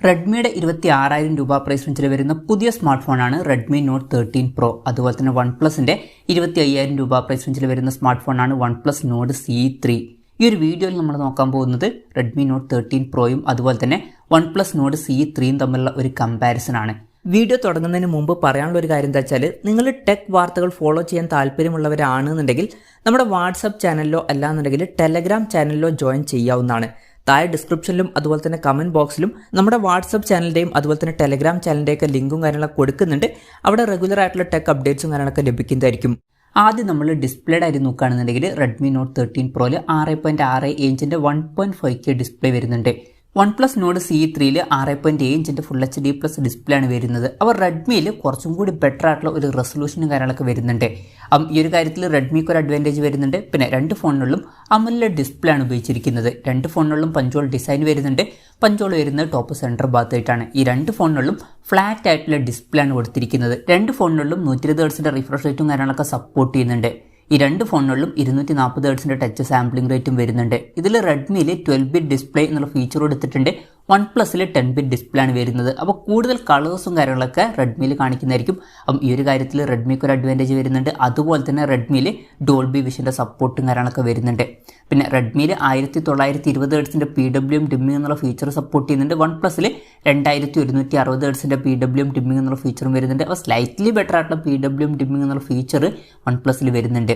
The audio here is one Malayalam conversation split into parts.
റെഡ്മിയുടെ 26,000 രൂപ പ്രൈസ് റേഞ്ചിൽ വരുന്ന പുതിയ സ്മാർട്ട് ഫോണാണ് റെഡ്മി നോട്ട് 13 പ്രോ. അതുപോലെ തന്നെ വൺ പ്ലസിന്റെ 25,000 രൂപ പ്രൈസ് റേഞ്ചിൽ വരുന്ന സ്മാർട്ട് ഫോണാണ് വൺ പ്ലസ് നോട്ട് C3. ഈ ഒരു വീഡിയോയിൽ നമ്മൾ നോക്കാൻ പോകുന്നത് റെഡ്മി നോട്ട് 13 പ്രോയും അതുപോലെ തന്നെ വൺ പ്ലസ് നോട്ട് C3യും തമ്മിലുള്ള ഒരു കമ്പാരിസൺ ആണ്. വീഡിയോ തുടങ്ങുന്നതിന് മുമ്പ് പറയാനുള്ള ഒരു കാര്യം എന്താ വെച്ചാൽ, നിങ്ങൾ ടെക് വാർത്തകൾ ഫോളോ ചെയ്യാൻ താല്പര്യമുള്ളവരാണെന്നുണ്ടെങ്കിൽ നമ്മുടെ വാട്സപ്പ് ചാനലിലോ അല്ലാന്നുണ്ടെങ്കിൽ ടെലഗ്രാം ചാനലിലോ ജോയിൻ ചെയ്യാവുന്നതാണ്. താഴെ ഡിസ്ക്രിപ്ഷനിലും അതുപോലെ തന്നെ കമൻറ്റ് ബോക്സിലും നമ്മുടെ വാട്സപ്പ് ചാനലിൻ്റെയും അതുപോലെ തന്നെ ടെലഗ്രാം ചാനലിൻ്റെയൊക്കെ ലിങ്കും കാര്യങ്ങളൊക്കെ കൊടുക്കുന്നുണ്ട്. അവിടെ റെഗുലർ ആയിട്ടുള്ള ടെക് അപ്ഡേറ്റ്സും കാര്യങ്ങളൊക്കെ ലഭിക്കുന്നതായിരിക്കും. ആദ്യം നമ്മൾ ഡിസ്പ്ലേയുടെ ആയിട്ട് നോക്കുകയാണെന്നുണ്ടെങ്കിൽ റെഡ്മി നോട്ട് 13 പ്രോയിൽ 6.6 ഇഞ്ചിൻ്റെ 1.5K ഡിസ്പ്ലേ വരുന്നുണ്ട്. വൺ പ്ലസ് നോട്ട് C3യിൽ 6.7 ഇഞ്ചിൻ്റെ ഫുൾ HD പ്ലസ് ഡിസ്പ്ലേ ആണ് വരുന്നത്. അപ്പോൾ റെഡ്മിയിൽ കുറച്ചും കൂടി ബെറ്റർ ആയിട്ടുള്ള ഒരു റെസൊല്യൂഷനും കാര്യങ്ങളൊക്കെ വരുന്നുണ്ട്. ഈ ഒരു കാര്യത്തിൽ റെഡ്മിക്ക് ഒരു അഡ്വാൻറ്റേജ് വരുന്നുണ്ട്. പിന്നെ രണ്ട് ഫോണുകളിലും AMOLED ഡിസ്പ്ലേ ആണ് ഉപയോഗിച്ചിരിക്കുന്നത്. രണ്ട് ഫോണുകളിലും പഞ്ചോൾ ഡിസൈൻ വരുന്നുണ്ട്. പഞ്ചോൾ വരുന്നത് ടോപ്പ് സെൻറ്റർ ഭാഗത്തായിട്ടാണ്. ഈ രണ്ട് ഫോണുകളിലും ഫ്ലാറ്റ് ആയിട്ടുള്ള ഡിസ്പ്ലേ ആണ് കൊടുത്തിരിക്കുന്നത്. രണ്ട് ഫോണുകളിലും 120 ഹെർട്സിൻ്റെ റിഫ്രഷ് റേറ്റും കാര്യങ്ങളൊക്കെ സപ്പോർട്ട് ചെയ്യുന്നുണ്ട്. ഈ രണ്ട് ഫോണുകളിലും 240 ഹെർട്സിൻ്റെ ടച്ച് സാമ്പിളിംഗ് റേറ്റും വരുന്നുണ്ട്. ഇതിൽ റെഡ്മിയിൽ 12-bit ഡിസ്പ്ലേ എന്നുള്ള ഫീച്ചർ കൊടുത്തിട്ടുണ്ട്. വൺ പ്ലസിൽ 10-bit ഡിസ്പ്ലേ ആണ് വരുന്നത്. അപ്പോൾ കൂടുതൽ കളേഴ്സും കാര്യങ്ങളൊക്കെ റെഡ്മിയിൽ കാണിക്കുന്നതായിരിക്കും. അപ്പം ഈ ഒരു കാര്യത്തിൽ റെഡ്മിക്ക് ഒരു അഡ്വാൻറ്റേജ് വരുന്നുണ്ട്. അതുപോലെ തന്നെ റെഡ്മിയിൽ ഡോൾബി വിഷൻ്റെ സപ്പോർട്ടും കാര്യങ്ങളൊക്കെ വരുന്നുണ്ട്. പിന്നെ റെഡ്മിയിൽ 1920 ഹെർട്സിൻ്റെ PWM ഡിമ്മിംഗ് എന്നുള്ള ഫീച്ചർ സപ്പോർട്ട് ചെയ്യുന്നുണ്ട്. വൺ പ്ലസിൽ 2160 ഹെർട്സിൻ്റെ PWM ഡിമ്മിംഗ് എന്നുള്ള ഫീച്ചറും വരുന്നുണ്ട്. അപ്പോൾ സ്ലൈറ്റ്ലി ബെറ്റർ ആയിട്ടുള്ള PWM ഡിമ്മിംഗ് എന്നുള്ള ഫീച്ചർ വൺ പ്ലസിൽ വരുന്നുണ്ട്.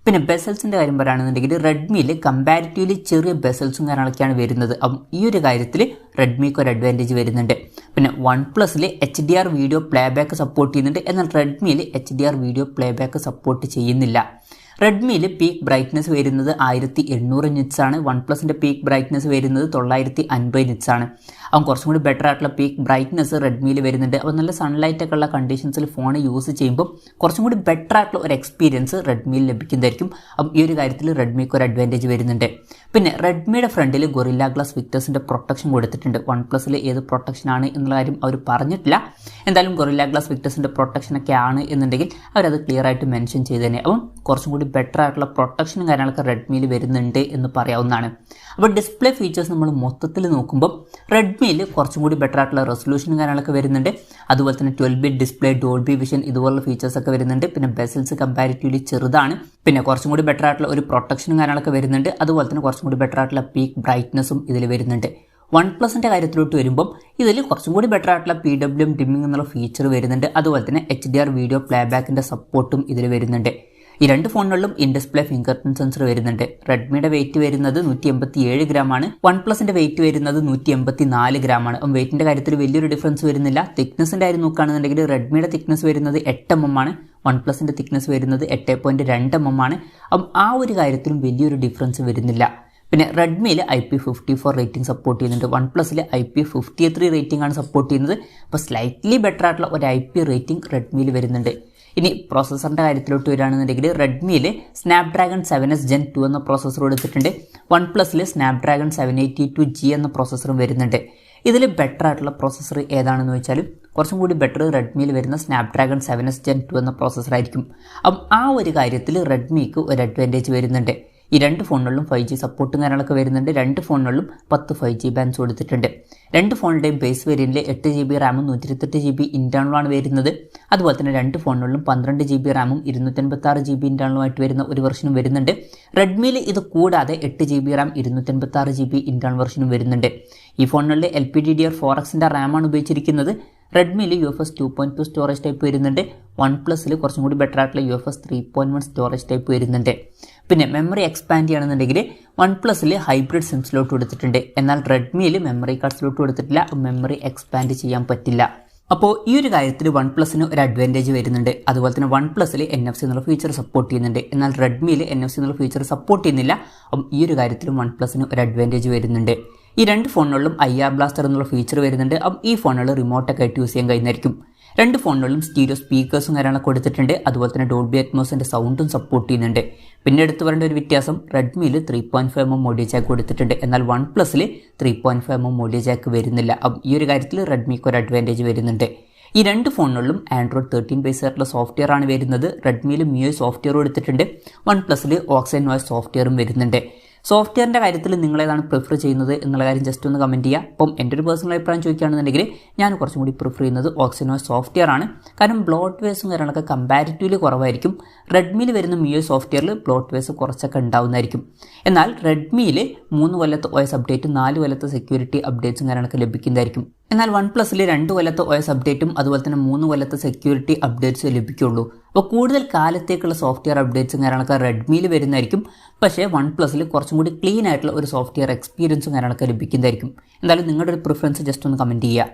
പിന്നെ ബെസൽസിൻ്റെ കാര്യം പറയുകയാണെന്നുണ്ടെങ്കിൽ റെഡ്മിയിൽ കമ്പാരിറ്റീവ്ലി ചെറിയ ബെസൽസും കാര്യങ്ങളൊക്കെയാണ് വരുന്നത്. അപ്പം ഈ ഒരു കാര്യത്തിൽ റെഡ്മിക്ക് ഒരു അഡ്വാൻറ്റേജ് വരുന്നുണ്ട്. പിന്നെ വൺ പ്ലസിൽ HDR വീഡിയോ പ്ലേബാക്ക് സപ്പോർട്ട് ചെയ്യുന്നുണ്ട്. എന്നാൽ റെഡ്മിയിൽ HDR വീഡിയോ പ്ലേബാക്ക് സപ്പോർട്ട് ചെയ്യുന്നില്ല. റെഡ്മിയിൽ പീക്ക് ബ്രൈറ്റ്നസ് വരുന്നത് 1800 നിറ്റ്സ് ആണ്. വൺ പ്ലസിൻ്റെ പീക്ക് ബ്രൈറ്റ്നസ് വരുന്നത് 950 നിറ്റ്സ് ആണ്. അവൻ കുറച്ചും കൂടി ബെറ്റർ ആയിട്ടുള്ള പീക്ക് ബ്രൈറ്റ്നസ് റെഡ്മിയിൽ വരുന്നുണ്ട്. അപ്പോൾ നല്ല സൺലൈറ്റ് ഒക്കെ ഉള്ള കണ്ടീഷൻസിൽ ഫോൺ യൂസ് ചെയ്യുമ്പോൾ കുറച്ചും കൂടി ബെറ്റർ ആയിട്ടുള്ള ഒരു എക്സ്പീരിയൻസ് റെഡ്മിയിൽ ലഭിക്കുന്നതായിരിക്കും. അപ്പം ഈ ഒരു കാര്യത്തിൽ റെഡ്മിക്ക് ഒരു അഡ്വാൻറ്റേജ് വരുന്നുണ്ട്. പിന്നെ റെഡ്മിയുടെ ഫ്രണ്ടിൽ ഗൊറില്ല ഗ്ലാസ് വിക്ടേഴ്സിൻ്റെ പ്രൊട്ടക്ഷൻ കൊടുത്തിട്ടുണ്ട്. വൺ പ്ലസിൽ ഏത് പ്രൊട്ടക്ഷൻ ആണ് എന്നുള്ള കാര്യം അവർ പറഞ്ഞിട്ടില്ല. എന്തായാലും ഗൊറില്ല ഗ്ലാസ് വിക്ടേഴ്സിൻ്റെ പ്രൊട്ടക്ഷനൊക്കെ ആണ് എന്നുണ്ടെങ്കിൽ അവരത് ക്ലിയർ ആയിട്ട് മെൻഷൻ ചെയ്ത് തന്നെ. അപ്പം കുറച്ചും കൂടി ബെറ്റർ ആയിട്ടുള്ള പ്രൊട്ടക്ഷനും കാര്യങ്ങളൊക്കെ റെഡ്മിയിൽ വരുന്നുണ്ട് എന്ന് പറയാവുന്നതാണ്. അപ്പോൾ ഡിസ്പ്ലേ ഫീച്ചേഴ്സ് നമ്മൾ മൊത്തത്തിൽ നോക്കുമ്പോൾ റെഡ്മിയിൽ കുറച്ചും കൂടി ബെറ്റർ ആയിട്ടുള്ള റെസൊല്യൂഷനും കാര്യങ്ങളൊക്കെ വരുന്നുണ്ട്. അതുപോലെ തന്നെ 12-bit ഡിസ്പ്ലേ, ഡോൾബി വിഷൻ ഇതുപോലുള്ള ഫീച്ചേഴ്സൊക്കെ വരുന്നുണ്ട്. പിന്നെ ബെസൽസ് കമ്പാരിറ്റീവ്ലി ചെറുതാണ്. പിന്നെ കുറച്ചും കൂടി ബെറ്റർ ആയിട്ടുള്ള ഒരു പ്രൊട്ടക്ഷനും കാര്യങ്ങളൊക്കെ വരുന്നുണ്ട്. അതുപോലെ തന്നെ കുറച്ചും കൂടി ബെറ്റർ ആയിട്ടുള്ള പീക്ക് ബ്രൈറ്റ്നസും ഇതിൽ വരുന്നുണ്ട്. വൺ പ്ലസിൻ്റെ കാര്യത്തിലോട്ട് വരുമ്പം ഇതിൽ കുറച്ചും കൂടി ബെറ്റർ ആയിട്ടുള്ള PWM ഡിമ്മിംഗ് എന്നുള്ള ഫീച്ചർ വരുന്നുണ്ട്. അതുപോലെ തന്നെ HDR വീഡിയോ പ്ലേബാക്കിൻ്റെ സപ്പോർട്ടും ഇതിൽ വരുന്നുണ്ട്. ഈ രണ്ട് ഫോണുകളിലും in display fingerprint sensor വരുന്നുണ്ട്. റെഡ്മിയുടെ വെയിറ്റ് വരുന്നത് 187 ഗ്രാമാണ്. വൺ പ്ലസിന്റെ വെയിറ്റ് വരുന്നത് 184 ഗ്രാമാണ്. അപ്പം വെയിറ്റിന്റെ കാര്യത്തിൽ വലിയൊരു ഡിഫറൻസ് വരുന്നില്ല. തിക്നെസിന്റെ കാര്യം നോക്കുകയാണെന്നുണ്ടെങ്കിൽ റെഡ്മിയുടെ തിക്നെസ് വരുന്നത് 8 mm ആണ്. വൺ പ്ലസിന്റെ തിക്നെസ് വരുന്നത് 8.2 mm ആണ്. അപ്പം ആ ഒരു കാര്യത്തിലും വലിയൊരു ഡിഫറൻസ് വരുന്നില്ല. പിന്നെ റെഡ്മിയിൽ IP54 റേറ്റിംഗ് സപ്പോർട്ട് ചെയ്യുന്നുണ്ട്. വൺ പ്ലസിൽ IP53 റേറ്റിംഗ് ആണ് സപ്പോർട്ട് ചെയ്യുന്നത്. അപ്പോൾ സ്ലൈറ്റ്ലി ബെറ്റർ ആയിട്ടുള്ള ഒരു IP റേറ്റിംഗ് റെഡ്മിയിൽ വരുന്നുണ്ട്. ഇനി പ്രോസസ്സറിൻ്റെ കാര്യത്തിലോട്ട് വരികയാണെന്നുണ്ടെങ്കിൽ റെഡ്മിയിൽ സ്നാപ്ഡ്രാഗൺ 7S Gen 2 എന്ന പ്രോസസ്സർ കൊടുത്തിട്ടുണ്ട്. വൺ പ്ലസിൽ സ്നാപ്ഡ്രാഗൺ 782G എന്ന പ്രോസസ്സറും വരുന്നുണ്ട്. ഇതിൽ ബെറ്റർ ആയിട്ടുള്ള പ്രോസസ്സർ ഏതാണെന്ന് വെച്ചാൽ കുറച്ചും കൂടി ബെറ്റർ റെഡ്മിയിൽ വരുന്ന സ്നാപ്ഡ്രാഗൺ 7S Gen 2 എന്ന പ്രോസസ്സറായിരിക്കും. അപ്പം ആ ഒരു കാര്യത്തിൽ റെഡ്മിക്ക് ഒരു അഡ്വാൻറ്റേജ് വരുന്നുണ്ട്. ഈ രണ്ട് ഫോണുകളിലും 5G സപ്പോർട്ടും കാര്യങ്ങളൊക്കെ വരുന്നുണ്ട്. രണ്ട് ഫോണുകളിലും 10 5G ബാൻഡ്സ് കൊടുത്തിട്ടുണ്ട്. രണ്ട് ഫോണിൻ്റെയും ബേസ് വേരിയൻറ്റിൽ 8GB റാമും 128GB ഇൻറ്റേർണലുമാണ് വരുന്നത്. അതുപോലെ തന്നെ രണ്ട് ഫോണുകളിലും 12GB റാമും 256GB ഇൻറ്റേർണലുമായിട്ട് വരുന്ന ഒരു വെർഷനും വരുന്നുണ്ട്. റെഡ്മിയിൽ ഇത് കൂടാതെ 8GB റാം 256GB ഇൻറ്റേർണൽ വെർഷനും വരുന്നുണ്ട്. ഈ ഫോണുകളിൽ LPDDR4Xൻ്റെ റാമാണ് ഉപയോഗിച്ചിരിക്കുന്നത്. റെഡ്മിയിൽ UFS 2.2 സ്റ്റോറേജ് ടൈപ്പ് വരുന്നുണ്ട്. വൺ പ്ലസിൽ കുറച്ചും കൂടി ബെറ്റർ ആയിട്ടുള്ള UFS 3.1 സ്റ്റോറേജ് ടൈപ്പ് വരുന്നുണ്ട്. പിന്നെ മെമ്മറി എക്സ്പാൻഡ് ചെയ്യുകയാണെന്നുണ്ടെങ്കിൽ വൺ പ്ലസിൽ ഹൈബ്രിഡ് സിം സ്ലോട്ട് കൊടുത്തിട്ടുണ്ട്. എന്നാൽ റെഡ്മിയിൽ മെമ്മറി കാർഡ് സ്ലോട്ട് കൊടുത്തിട്ടില്ല. മെമ്മറി എക്സ്പാൻഡ് ചെയ്യാൻ പറ്റില്ല. അപ്പോൾ ഈ ഒരു കാര്യത്തിൽ വൺ പ്ലസിന് ഒരു അഡ്വാൻറ്റേജ് വരുന്നുണ്ട്. അതുപോലെ തന്നെ വൺ പ്ലസിൽ NFC എന്നുള്ള ഫീച്ചർ സപ്പോർട്ട് ചെയ്യുന്നുണ്ട്. എന്നാൽ റെഡ്മിയിൽ NFC എന്നുള്ള ഫീച്ചർ സപ്പോർട്ട് ചെയ്യുന്നില്ല. അപ്പം ഈ ഒരു കാര്യത്തിലും വൺ പ്ലസിന് ഒരു അഡ്വാൻറ്റേജ് വരുന്നുണ്ട്. ഈ രണ്ട് ഫോണുകളിലും IR ബ്ലാസ്റ്റർ എന്നുള്ള ഫീച്ചർ വരുന്നുണ്ട്. അപ്പം ഈ ഫോണുകൾ റിമോട്ടൊക്കെ ആയിട്ട് യൂസ് ചെയ്യാൻ കഴിയുന്നതായിരിക്കും. രണ്ട് ഫോണുകളിലും സ്റ്റീരിയോ സ്പീക്കേഴ്സും കാര്യങ്ങളൊക്കെ കൊടുത്തിട്ടുണ്ട്. അതുപോലെ തന്നെ ഡോൾബി അറ്റ്മോസിൻ്റെ സൗണ്ടും സപ്പോർട്ട് ചെയ്യുന്നുണ്ട്. പിന്നെ എടുത്തു പറയേണ്ട ഒരു വ്യത്യാസം റെഡ്മിയിൽ 3.5mm ഓഡിയോ ജാക്ക് കൊടുത്തിട്ടുണ്ട്. എന്നാൽ വൺ പ്ലസിൽ 3.5mm ഓഡിയോ ജാക്ക് വരുന്നില്ല. അപ്പം ഈ ഒരു കാര്യത്തിൽ റെഡ്മിക്ക് ഒരു അഡ്വാൻറ്റേജ് വരുന്നുണ്ട്. ഈ രണ്ട് ഫോണുകളിലും Android 13 ബേസ് ആയിട്ടുള്ള സോഫ്റ്റ്വെയർ ആണ് വരുന്നത്. റെഡ്മിയിൽ MIUI സോഫ്റ്റ്വെയർ കൊടുത്തിട്ടുണ്ട്. വൺ പ്ലസിൽ ഓക്സൈൻ നോയ്സ് സോഫ്റ്റ്വെയറും വരുന്നുണ്ട്. സോഫ്റ്റ്വെയറിൻ്റെ കാര്യത്തിൽ നിങ്ങളേതാണ് പ്രിഫർ ചെയ്യുന്നത് എന്നുള്ള കാര്യം ജസ്റ്റ് ഒന്ന് കമൻറ്റ് ചെയ്യുക. അപ്പം എൻ്റെ ഒരു പേഴ്സണൽ അഭിപ്രായം ചോദിക്കുകയാണെന്നുണ്ടെങ്കിൽ ഞാൻ കുറച്ചും കൂടി പ്രിഫർ ചെയ്യുന്നത് ഓക്സിനോസ് സോഫ്റ്റ്വെയർ ആണ്. കാരണം ബ്ലോട്ട് വേസും കാര്യങ്ങളൊക്കെ കമ്പാരിറ്റീവ്ലി കുറവായിരിക്കും. റെഡ്മിയിൽ വരുന്ന MIUI സോഫ്റ്റ്വെയറിൽ ബ്ലോട്ട് വേസ് കുറച്ചൊക്കെ ഉണ്ടാവുന്നതായിരിക്കും. എന്നാൽ റെഡ്മിയിൽ 3 കൊല്ലത്തെ OS അപ്ഡേറ്റും 4 കൊല്ലത്തെ സെക്യൂരിറ്റി അപ്ഡേറ്റ്സും കാര്യങ്ങളൊക്കെ ലഭിക്കുന്നതായിരിക്കും. എന്നാൽ OnePlusൽ 2 കൊല്ലത്തെ OS അപ്ഡേറ്റും അതുപോലെ തന്നെ 3 കൊല്ലത്തെ സെക്യൂരിറ്റി അപ്ഡേറ്റ്സ് ലഭിക്കുള്ളൂ. അപ്പോൾ കൂടുതൽ കാലത്തേക്കുള്ള സോഫ്റ്റ്വെയർ അപ്ഡേറ്റ്സും കാര്യങ്ങളൊക്കെ റെഡ്മിയിൽ വരുന്നതായിരിക്കും. പക്ഷേ OnePlusൽ കുറച്ചും കൂടി ക്ലീൻ ആയിട്ടുള്ള ഒരു സോഫ്റ്റ്വെയർ എക്സ്പീരിയൻസും കാര്യങ്ങളൊക്കെ ലഭിക്കുന്നതായിരിക്കും. എന്തായാലും നിങ്ങളുടെ ഒരു പ്രിഫറൻസ് ജസ്റ്റ് ഒന്ന് കമൻറ്റ് ചെയ്യുക.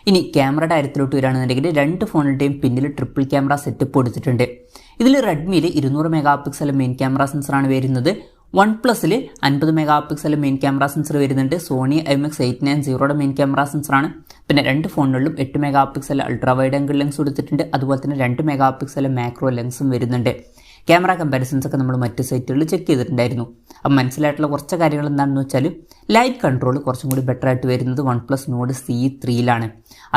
ഇനി ക്യാമറയുടെ കാര്യത്തിലോട്ട് വരികയാണെന്നുണ്ടെങ്കിൽ 2 ഫോണിൻ്റെയും പിന്നിൽ ട്രിപ്പിൾ ക്യാമറ സെറ്റപ്പ് കൊടുത്തിട്ടുണ്ട്. ഇതിൽ റെഡ്മിയിൽ 200 മെഗാ പിക്സൽ മെയിൻ ക്യാമറ സെൻസറാണ് വരുന്നത്. OnePlusൽ 50 megapixel main camera sensor വരുന്നുണ്ട്. സോണി IMX890യുടെ മെയിൻ ക്യാമറ സെൻസറാണ്. പിന്നെ 2 ഫോണുകളിലും 8 megapixel ultra wide angle lens കൊടുത്തിട്ടുണ്ട്. അതുപോലെ തന്നെ 2 മെഗാ പിക്സൽ മാക്രോ ലെൻസും വരുന്നുണ്ട്. ക്യാമറ കമ്പാരിസൺസ് ഒക്കെ നമ്മൾ മറ്റ് സൈറ്റുകളിൽ ചെക്ക് ചെയ്തിട്ടുണ്ടായിരുന്നു. അപ്പം മനസ്സിലായിട്ടുള്ള കുറച്ച് കാര്യങ്ങൾ എന്താണെന്ന് വെച്ചാൽ ലൈറ്റ് കൺട്രോൾ കുറച്ചും കൂടി ബെറ്റർ ആയിട്ട് വരുന്നത് OnePlus Nord C3യിലാണ്.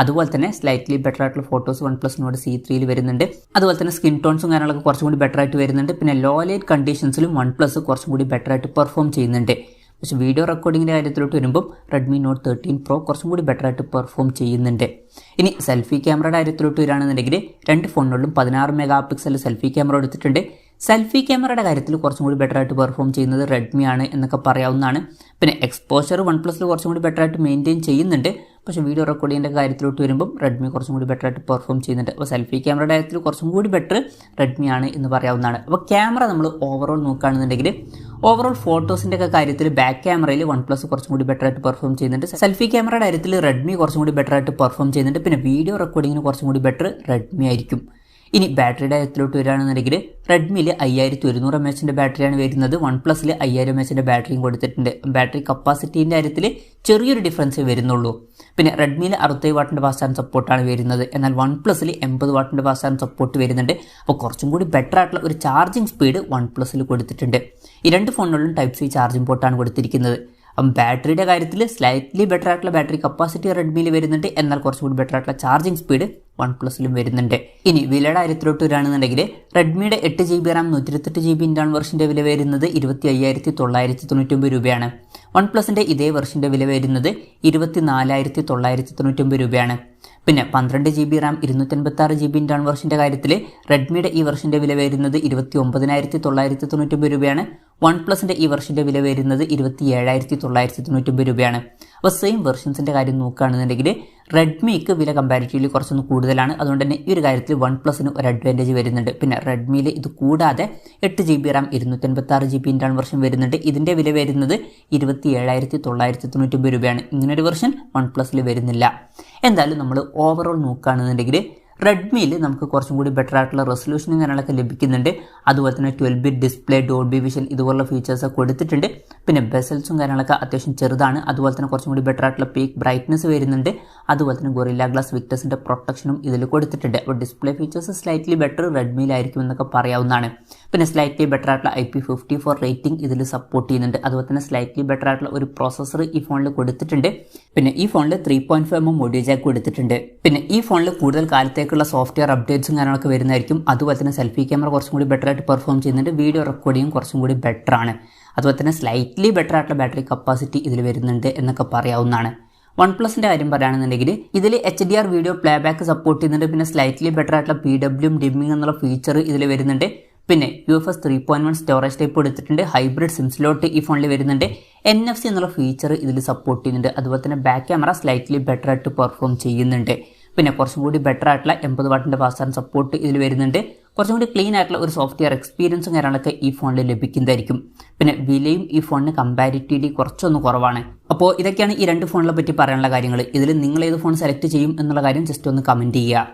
അതുപോലെ തന്നെ സ്ലൈറ്റ്ലി ബെറ്റർ ആയിട്ടുള്ള ഫോട്ടോസ് OnePlus Nord C3യിൽ വരുന്നുണ്ട്. അതുപോലെ തന്നെ സ്കിൻ ടോൺസും കാര്യങ്ങളൊക്കെ കുറച്ചും കൂടി ബെറ്റർ ആയിട്ട് വരുന്നുണ്ട്. പിന്നെ ലോ ലൈറ്റ് കണ്ടീഷൻസിലും OnePlus കുറച്ചും കൂടി ബെറ്റർ ആയിട്ട് പെർഫോം ചെയ്യുന്നുണ്ട്. പക്ഷേ വീഡിയോ റെക്കോർഡിങ്ങിൻ്റെ കാര്യത്തിലോട്ട് വരുമ്പോൾ Redmi Note 13 Pro കുറച്ചും കൂടി ബെറ്റർ ആയിട്ട് പെർഫോം ചെയ്യുന്നുണ്ട്. ഇനി സെൽഫി ക്യാമറയുടെ കാര്യത്തിലോട്ട് വരികയാണെന്നുണ്ടെങ്കിൽ 2 ഫോണുകളിലും 16 മെഗാ പിക്സൽ സെൽഫി ക്യാമറ എടുത്തിട്ടുണ്ട്. സെൽഫി ക്യാമറയുടെ കാര്യത്തിൽ കുറച്ചും കൂടി ബെറ്റർ ആയിട്ട് പെർഫോം ചെയ്യുന്നത് റെഡ്മി ആണ് എന്നൊക്കെ പറയാവുന്നതാണ്. പിന്നെ എക്സ്പോഷർ OnePlusൽ കുറച്ചും കൂടി ബെറ്റർ ആയിട്ട് മെയിൻറ്റെയിൻ ചെയ്യുന്നുണ്ട്. പക്ഷേ വീഡിയോ റെക്കോർഡിങ്ങിൻ്റെ കാര്യത്തിലോട്ട് വരുമ്പോൾ റെഡ്മി കുറച്ചും കൂടി ബെറ്റർ ആയിട്ട് പെർഫോം ചെയ്യുന്നുണ്ട്. അപ്പോൾ സെൽഫി ക്യാമറയുടെ കാര്യത്തിൽ കുറച്ചും കൂടി ബെറ്റർ റെഡ്മി ആണ് എന്ന് പറയാവുന്നതാണ്. അപ്പോൾ ക്യാമറ നമ്മൾ ഓവറോൾ നോക്കുകയാണെന്നുണ്ടെങ്കിൽ ഓവറോൾ ഫോട്ടോസിൻ്റെ ഒക്കെ കാര്യത്തിൽ ബാക്ക് ക്യാമറയിൽ OnePlus കുറച്ചും കൂടി ബെറ്റർ ആയിട്ട് പെർഫോം ചെയ്യുന്നുണ്ട്. സെൽഫി ക്യാമറയുടെ കാര്യത്തിൽ റെഡ്മി കുറച്ചും കൂടി ബെറ്റർ ആയിട്ട് പെർഫോം ചെയ്യുന്നുണ്ട്. പിന്നെ വീഡിയോ റെക്കോർഡിങ്ങിന് കുറച്ചും കൂടി ബെറ്റർ റെഡ്മി ആയിരിക്കും. ഇനി ബാറ്ററിയുടെ കാര്യത്തിലോട്ട് വരികയാണെന്നുണ്ടെങ്കിൽ റെഡ്മിയിൽ 5100 mAh ബാറ്ററിയാണ് വരുന്നത്. OnePlusൽ 5000 mAh ബാറ്ററിയും കൊടുത്തിട്ടുണ്ട്. ബാറ്ററി കപ്പാസിറ്റീൻ്റെ കാര്യത്തിൽ ചെറിയൊരു ഡിഫറൻസ് വരുന്നുള്ളൂ. പിന്നെ റെഡ്മിയിൽ 67 വാട്ടിൻ്റെ ഫാസ്റ്റ് ചാർജ് സപ്പോർട്ടാണ് വരുന്നത്. എന്നാൽ OnePlusൽ 80 വാട്ടിൻ്റെ ഫാസ്റ്റ് ചാർജ് സപ്പോർട്ട് വരുന്നുണ്ട്. അപ്പോൾ കുറച്ചും കൂടി ബെറ്റർ ആയിട്ടുള്ള ഒരു ചാർജിങ് സ്പീഡ് OnePlusൽ കൊടുത്തിട്ടുണ്ട്. ഈ 2 ഫോണുകളിലും Type C ചാർജിംഗ് പോർട്ടാണ് കൊടുത്തിരിക്കുന്നത്. ബാറ്ററിയുടെ കാര്യത്തിൽ സ്ലൈറ്റ്ലി ബെറ്റർ ആയിട്ടുള്ള ബാറ്ററി കപ്പാസിറ്റി റെഡ്മിയിൽ വരുന്നുണ്ട്. എന്നാൽ കുറച്ചുകൂടി ബെറ്റർ ആയിട്ടുള്ള ചാർജിങ് സ്പീഡ് OnePlusലും വരുന്നുണ്ട്. ഇനി വിലയുടെ കാര്യത്തിലോട്ട് വരികയാണെന്നുണ്ടെങ്കിൽ റെഡ്മിയുടെ 8 GB RAM 128 GB ഇന്റേണൽ വെർഷൻ്റെ വില വരുന്നത് 25,999 രൂപയാണ്. OnePlusൻ്റെ ഇതേ വെർഷൻ്റെ വില വരുന്നത് 24,999 രൂപയാണ്. പിന്നെ 12 GB RAM 256 GB ഇന്റേണൽ വെർഷൻ്റെ കാര്യത്തിൽ റെഡ്മിയുടെ ഈ വെർഷൻ്റെ വില വരുന്നത് 29,999 രൂപയാണ്. OnePlusൻ്റെ ഈ വെർഷൻ്റെ വില വരുന്നത് 27,999 രൂപയാണ്. അപ്പോൾ സെയിം വെർഷൻസിൻ്റെ കാര്യം നോക്കുകയാണെന്നുണ്ടെങ്കിൽ റെഡ്മിക്ക് വില കമ്പാരിറ്റീവ്ലി കുറച്ചൊന്ന് കൂടുതലാണ്. അതുകൊണ്ട് തന്നെ ഈ ഒരു കാര്യത്തിൽ OnePlusന് ഒരു അഡ്വാൻറ്റേജ് വരുന്നുണ്ട്. പിന്നെ റെഡ്മിയിൽ ഇത് കൂടാതെ 8 GB RAM 256 GB internal version വരുന്നുണ്ട്. ഇതിൻ്റെ വില വരുന്നത് 27,999 രൂപയാണ്. ഇങ്ങനൊരു വെർഷൻ OnePlusൽ വരുന്നില്ല. എന്തായാലും നമ്മൾ ഓവറോൾ നോക്കുകയാണെന്നുണ്ടെങ്കിൽ റെഡ്മിയിൽ നമുക്ക് കുറച്ചും കൂടി ബെറ്റർ ആയിട്ടുള്ള റെസൊല്യൂഷനും കാര്യങ്ങളൊക്കെ ലഭിക്കുന്നുണ്ട്. അതുപോലെ തന്നെ 12-bit ഡിസ്പ്ലേ, ഡോൾബി വിഷൻ ഇതുപോലുള്ള ഫീച്ചേഴ്സൊക്കെ കൊടുത്തിട്ടുണ്ട്. പിന്നെ ബെസൽസും കാര്യങ്ങളൊക്കെ അത്യാവശ്യം ചെറുതാണ്. അതുപോലെ തന്നെ കുറച്ചും കൂടി ബെറ്റർ ആയിട്ടുള്ള പീക്ക് ബ്രൈറ്റ്നസ് വരുന്നുണ്ട്. അതുപോലെ തന്നെ ഗൊറില്ല ഗ്ലാസ് വിക്ടസിൻ്റെ പ്രൊട്ടക്ഷനും ഇതിൽ കൊടുത്തിട്ടുണ്ട്. അപ്പോൾ ഡിസ്പ്ലേ ഫീച്ചേഴ്സ് സ്ലൈറ്റ്ലി ബെറ്റർ റെഡ്മിയിലായിരിക്കും എന്നൊക്കെ പറയാവുന്നതാണ്. പിന്നെ സ്ലൈറ്റ്ലി ബെറ്റർ ആയിട്ടുള്ള IP54 റേറ്റിംഗ് ഇതിൽ സപ്പോർട്ട് ചെയ്യുന്നുണ്ട്. അതുപോലെ തന്നെ സ്ലൈറ്റ്ലി ബെറ്റർ ആയിട്ടുള്ള ഒരു പ്രോസസ്സർ ഈ ഫോണിൽ കൊടുത്തിട്ടുണ്ട്. പിന്നെ ഈ ഫോണിൽ 3.5mm ഓഡിയോ ജാക്ക് കൊടുത്തിട്ടുണ്ട്. പിന്നെ ഈ ഫോണിൽ കൂടുതൽ കാലത്തേക്കുള്ള സോഫ്റ്റ്വെയർ അപ്ഡേറ്റ്സും കാര്യങ്ങളൊക്കെ വരുന്നതായിരിക്കും. അതുപോലെ തന്നെ സെൽഫി ക്യാമറ കുറച്ചും കൂടി ബെറ്റർ ആയിട്ട് പെർഫോം ചെയ്യുന്നുണ്ട്. വീഡിയോ റെക്കോർഡിങ്ങും കുറച്ചും കൂടി ബെറ്റർ ആണ്. അതുപോലെ തന്നെ സ്ലൈറ്റ്ലി ബെറ്റർ ആയിട്ടുള്ള ബാറ്ററി കപ്പാസിറ്റി ഇതിൽ വരുന്നുണ്ട് എന്നൊക്കെ പറയാവുന്നതാണ്. OnePlusൻ്റെ കാര്യം പറയുകയാണെന്നുണ്ടെങ്കിൽ ഇതിൽ HDR വീഡിയോ പ്ലേബാക്ക് സപ്പോർട്ട് ചെയ്യുന്നുണ്ട്. പിന്നെ സ്ലൈറ്റ്ലി ബെറ്റർ ആയിട്ടുള്ള PWM ഡിമ്മിങ് എന്നുള്ള ഫീച്ചർ ഇതിൽ വരുന്നുണ്ട്. പിന്നെ UFS 3.1 സ്റ്റോറേജ് ടൈപ്പ് എടുത്തിട്ടുണ്ട്. ഹൈബ്രിഡ് സിം സ്ലോട്ട് ഈ ഫോണിൽ വരുന്നുണ്ട്. NFC എന്നുള്ള ഫീച്ചർ ഇതിൽ സപ്പോർട്ട് ചെയ്യുന്നുണ്ട്. അതുപോലെ തന്നെ ബാക്ക് ക്യാമറ സ്ലൈറ്റ്ലി ബെറ്റർ ആയിട്ട് പെർഫോം ചെയ്യുന്നുണ്ട്. പിന്നെ കുറച്ചും കൂടി ബെറ്റർ ആയിട്ടുള്ള 80 വാട്ടിൻ്റെ ഫാസ്റ്റ് ചാർജ് സപ്പോർട്ട് ഇതിൽ വരുന്നുണ്ട്. കുറച്ചും കൂടി ക്ലീൻ ആയിട്ടുള്ള ഒരു സോഫ്റ്റ്വെയർ എക്സ്പീരിയൻസും കാര്യങ്ങളൊക്കെ ഈ ഫോണിൽ ലഭിക്കുന്നതായിരിക്കും. പിന്നെ വിലയും ഈ ഫോണിന് കമ്പാരിറ്റീവ്ലി കുറച്ചൊന്ന് കുറവാണ്. അപ്പോൾ ഇതൊക്കെയാണ് ഈ 2 ഫോണിനെ പറ്റി പറയാനുള്ള കാര്യങ്ങൾ. ഇതിൽ നിങ്ങൾ ഏത് ഫോൺ സെലക്ട് ചെയ്യും എന്നുള്ള കാര്യം ജസ്റ്റ് ഒന്ന് കമൻറ്റ് ചെയ്യുക.